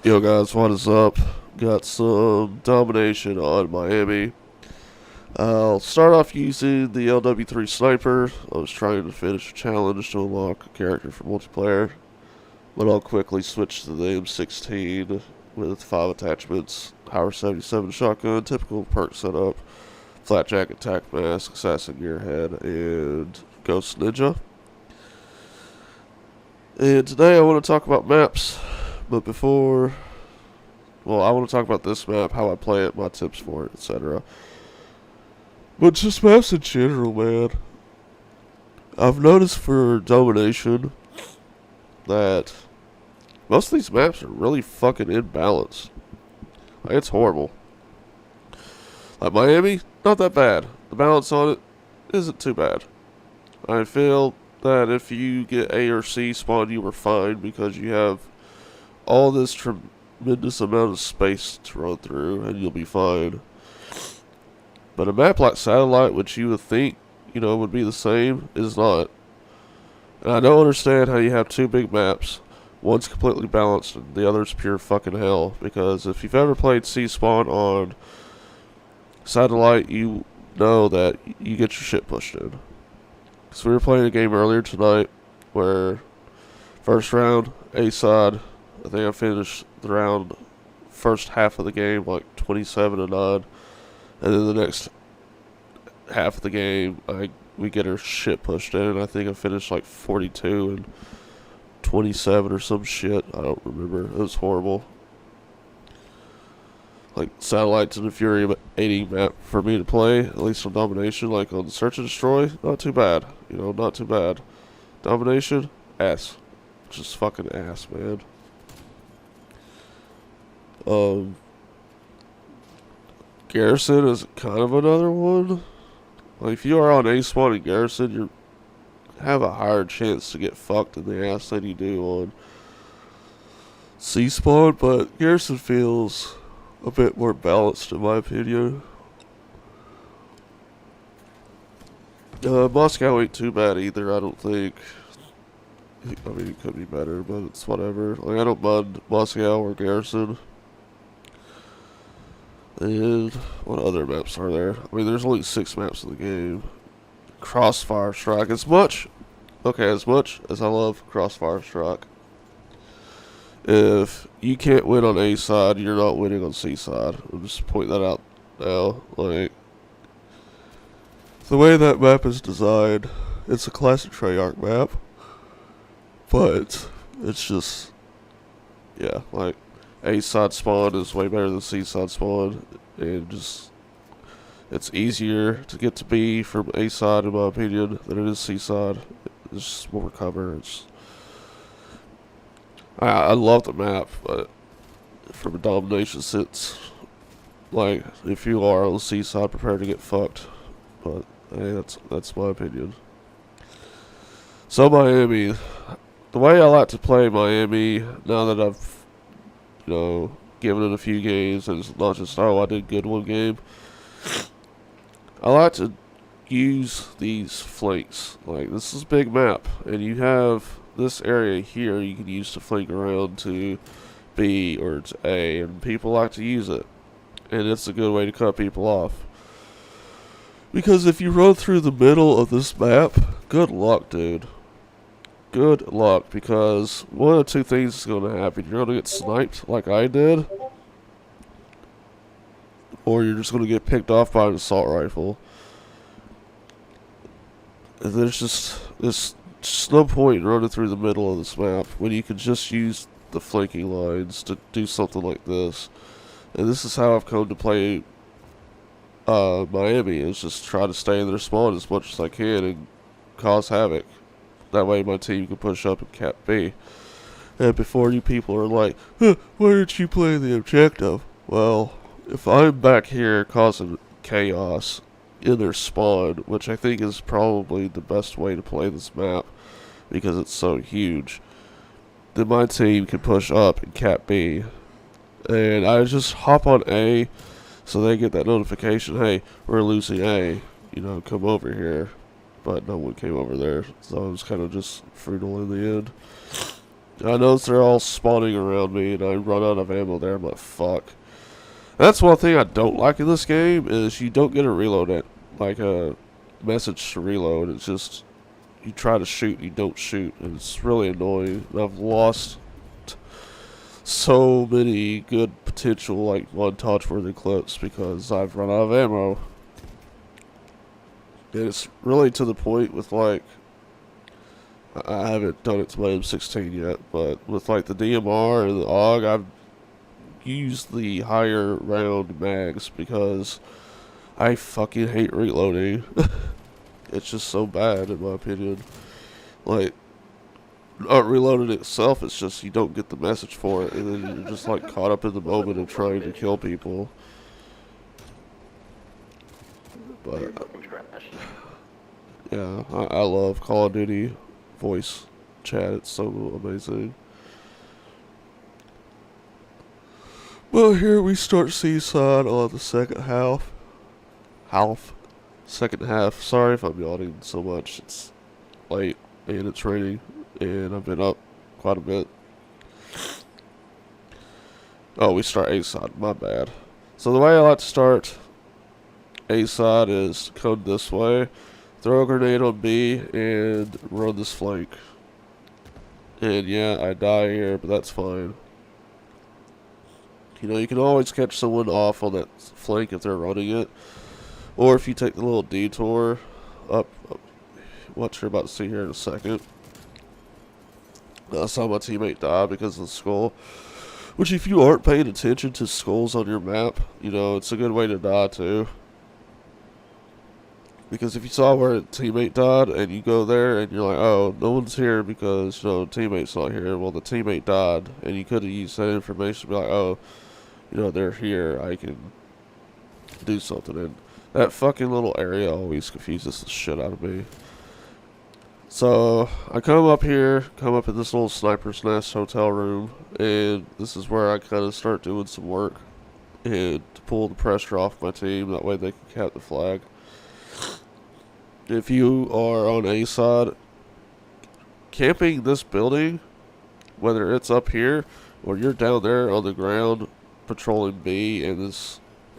Yo guys, what is up? Got some domination on Miami. I'll start off using the LW3 sniper. I was trying to finish a challenge to unlock a character for multiplayer, but I'll quickly switch to the M16 with 5 attachments, Power 77 shotgun, typical perk setup, flat jacket, tac mask, assassin gearhead, and ghost ninja. And today I want to talk about maps. But I want to talk about this map, how I play it, my tips for it, etc. But just maps in general, man. I've noticed for domination that most of these maps are really fucking imbalanced. Like, it's horrible. Like Miami, not that bad. The balance on it isn't too bad. I feel that if you get A or C spawn, you were fine because you have all this tremendous amount of space to run through, and you'll be fine. But a map like Satellite, which you would think, would be the same, is not. And I don't understand how you have two big maps. One's completely balanced, and the other's pure fucking hell. Because if you've ever played C-Spawn on Satellite, you know that you get your shit pushed in. So we were playing a game earlier tonight where first round, A side, I think I finished the first half of the game like 27-9, and then the next half of the game we get our shit pushed in, and I think I finished like 42-27 or some shit. I don't remember. It was horrible. Like, Satellite's an infuriating map for me to play, at least on domination. Like on Search and Destroy, not too bad. Not too bad. Domination, ass. Just fucking ass, man. Garrison is kind of another one. Like, if you are on A spawn in Garrison, you have a higher chance to get fucked in the ass than you do on C spawn, but Garrison feels a bit more balanced in my opinion. Moscow ain't too bad either, I don't think. I mean, it could be better, but it's whatever. Like, I don't mind Moscow or Garrison. And what other maps are there? I mean, there's only 6 maps in the game. Crossfire Strike. As much as I love Crossfire Strike, if you can't win on A side, you're not winning on C side. I'll just point that out now. Like, the way that map is designed, it's a classic Treyarch map, but it's just, yeah, like, A side spawn is way better than C side spawn, and just, it's easier to get to B from A side in my opinion than it is C side. There's just more cover. I love the map, but from a domination sense, like, if you are on the C side, prepare to get fucked. But hey, that's my opinion. So Miami, the way I like to play Miami, now that I've given it a few games, and it's not just, I did good one game, I like to use these flanks. Like, this is a big map, and you have this area here you can use to flank around to B or to A, and people like to use it, and it's a good way to cut people off. Because if you run through the middle of this map, good luck, dude. Good luck, because one of two things is going to happen. You're going to get sniped like I did, or you're just going to get picked off by an assault rifle. And there's no point in running through the middle of this map when you can just use the flanking lines to do something like this. And this is how I've come to play Miami, is just try to stay in their spawn as much as I can and cause havoc. That way my team can push up and cap B. And before you people are like, why aren't you playing the objective? Well, if I'm back here causing chaos in their spawn, which I think is probably the best way to play this map because it's so huge, then my team can push up and cap B. And I just hop on A so they get that notification, hey, we're losing A, come over here. But no one came over there, so it was kind of just frugal in the end. I notice they're all spawning around me, and I run out of ammo there. I'm like, fuck. That's one thing I don't like in this game, is you don't get a reload at, like a message to reload. It's just, you try to shoot, you don't shoot, and it's really annoying. And I've lost so many good potential, like, one-touch worthy clips because I've run out of ammo. And it's really to the point with, like, I haven't done it to my M16 yet, but with, like, the DMR and the AUG, I've used the higher round mags because I fucking hate reloading. It's just so bad, in my opinion. Like, not reloading itself, it's just you don't get the message for it, and then you're just, like, caught up in the moment of trying to kill people. But yeah, I love Call of Duty voice chat. It's so amazing. Well, here we start Seaside on the second half. Second half. Sorry if I'm yawning so much. It's late and it's raining, and I've been up quite a bit. Oh, we start A side. My bad. So the way I like to start A side is come this way, throw a grenade on B, and run this flank. And yeah, I die here, but that's fine. You know, you can always catch someone off on that flank if they're running it. Or if you take the little detour up what you're about to see here in a second. I saw my teammate die because of the skull. Which, if you aren't paying attention to skulls on your map, you know, it's a good way to die too. Because if you saw where a teammate died and you go there and you're like, oh, no one's here because, you know, teammate's not here. Well, the teammate died, and you could have used that information to be like, oh, you know, they're here, I can do something. And that fucking little area always confuses the shit out of me. So, I come up here, come up in this little sniper's nest hotel room, and this is where I kind of start doing some work and to pull the pressure off my team, that way they can cap the flag. If you are on A side, camping this building, whether it's up here or you're down there on the ground patrolling B and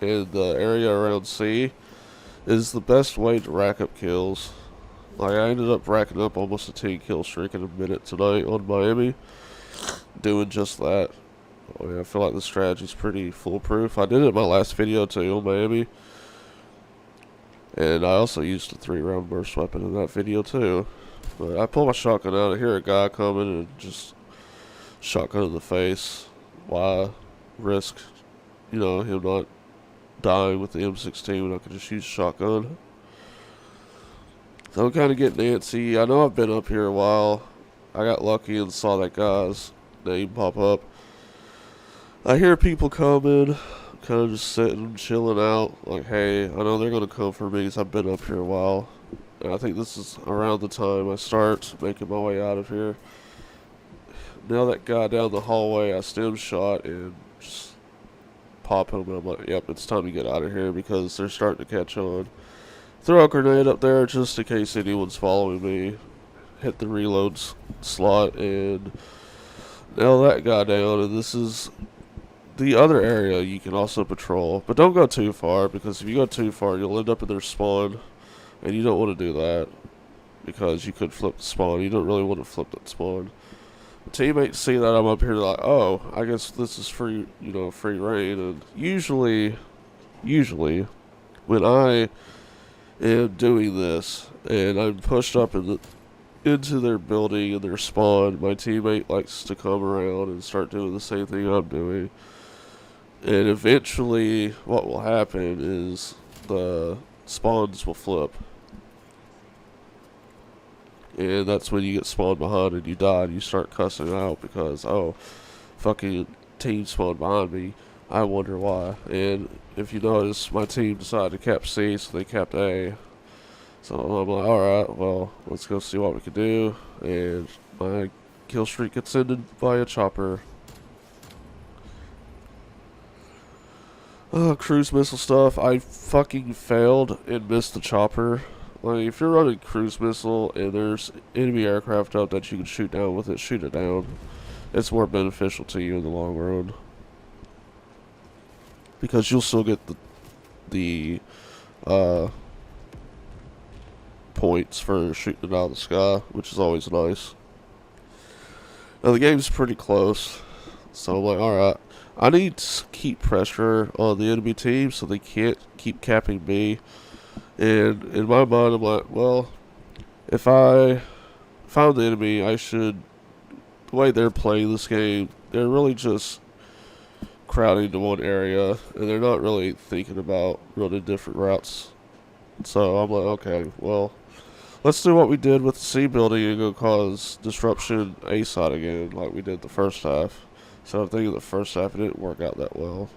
the area around C, is the best way to rack up kills. Like, I ended up racking up almost a 10 kill streak in a minute tonight on Miami, doing just that. I mean, I feel like the strategy's pretty foolproof. I did it in my last video too on Miami. And I also used a 3-round burst weapon in that video too. But I pull my shotgun out, I hear a guy coming, and just shotgun in the face. Why risk, you know, him not dying with the M16 when I could just use a shotgun? So I'm kind of getting antsy. I know I've been up here a while. I got lucky and saw that guy's name pop up. I hear people coming. Kind of just sitting, chilling out, like, hey, I know they're going to come for me because I've been up here a while. And I think this is around the time I start making my way out of here. Now that guy down the hallway, I stem shot and just pop him, and I'm like, yep, it's time to get out of here because they're starting to catch on. Throw a grenade up there just in case anyone's following me. Hit the reload slot and nail that guy down, and this is the other area you can also patrol, but don't go too far, because if you go too far, you'll end up in their spawn, and you don't want to do that, because you could flip the spawn. You don't really want to flip that spawn. Teammates see that I'm up here, they're like, oh, I guess this is free, you know, free reign, and usually, when I am doing this, and I'm pushed up into their building and their spawn, my teammate likes to come around and start doing the same thing I'm doing. And eventually, what will happen is the spawns will flip. And that's when you get spawned behind and you die and you start cussing out because, oh, fucking team spawned behind me. I wonder why. And if you notice, my team decided to cap C, so they capped A. So I'm like, alright, well, let's go see what we can do. And my kill streak gets ended by a chopper. Cruise missile stuff. I fucking failed and missed the chopper. Like, if you're running cruise missile and there's enemy aircraft up that you can shoot down with it, shoot it down. it's more beneficial to you in the long run. Because you'll still get the points for shooting it out of the sky, which is always nice. Now the game's pretty close, so I'm like, alright, I need to keep pressure on the enemy team so they can't keep capping me. And in my mind, I'm like, well, if I found the enemy, I should, the way they're playing this game, they're really just crowding to one area, and they're not really thinking about running different routes. So I'm like, okay, well, let's do what we did with the C building and go cause disruption A side again, like we did the first half. So I'm thinking the first half it didn't work out that well.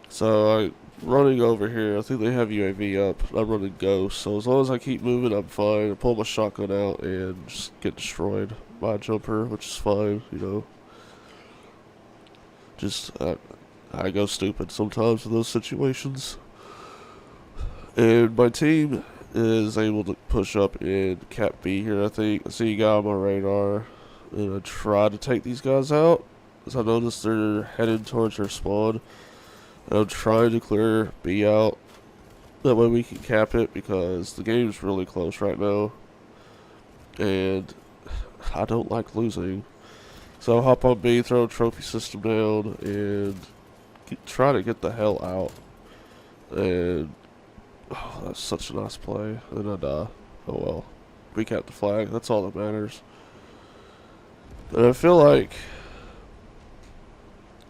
So running over here, I think they have UAV up. I'm running Ghost, so as long as I keep moving, I'm fine. I pull my shotgun out and just get destroyed by a jumper, which is fine, you know. Just, I go stupid sometimes in those situations. And my team is able to push up in Cap B here, I think. I see a guy on my radar. And I try to take these guys out, as I notice they're heading towards their spawn. And I'm trying to clear B out. That way we can cap it, because the game's really close right now. And I don't like losing. So I'll hop on B, throw a trophy system down, and try to get the hell out. And, oh, that's such a nice play. And then I die. Oh well. We capped the flag. That's all that matters. And I feel like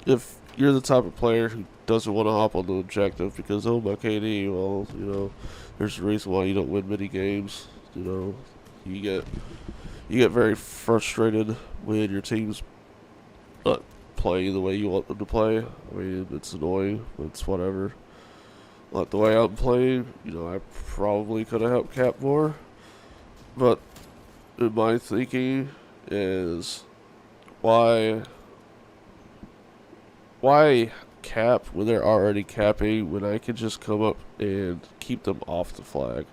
if you're the type of player who doesn't want to hop on the objective because, oh, my KD, well, you know, there's a reason why you don't win many games. You know, you get very frustrated when your team's not playing the way you want them to play. I mean, it's annoying, but it's whatever. Like the way I'm playing, you know, I probably could have helped cap more. But in my thinking is, why cap when they're already capping when I can just come up and keep them off the flag?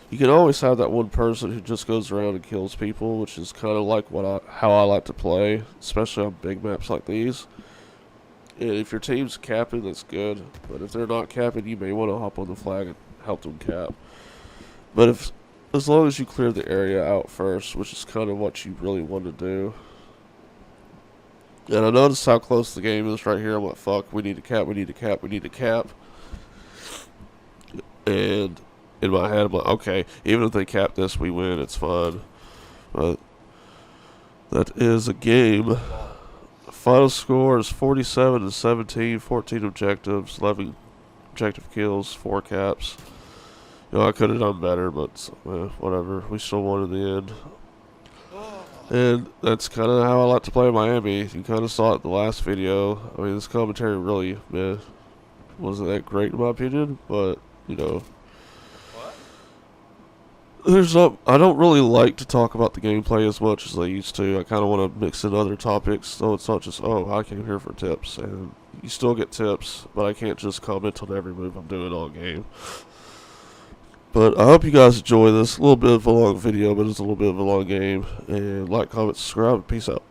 You can always have that one person who just goes around and kills people, which is kind of like how I like to play, especially on big maps like these. And if your team's capping, that's good. But if they're not capping, you may want to hop on the flag and help them cap. But as long as you clear the area out first, which is kind of what you really want to do. And I noticed how close the game is right here. I'm like, fuck, we need to cap, we need to cap, we need to cap. And in my head, I'm like, okay, even if they cap this, we win, it's fine. But that is a game. Final score is 47-17, 14 objectives, 11 objective kills, 4 caps. You know, I could have done better, but whatever. We still won in the end. And that's kind of how I like to play Miami. You kind of saw it in the last video. I mean, this commentary really, wasn't that great in my opinion, but, you know. I don't really like to talk about the gameplay as much as I used to. I kind of want to mix in other topics, so it's not just, oh, I came here for tips. And you still get tips, but I can't just comment on every move I'm doing all game. But I hope you guys enjoy this. A little bit of a long video, but it's a little bit of a long game. And like, comment, subscribe, and peace out.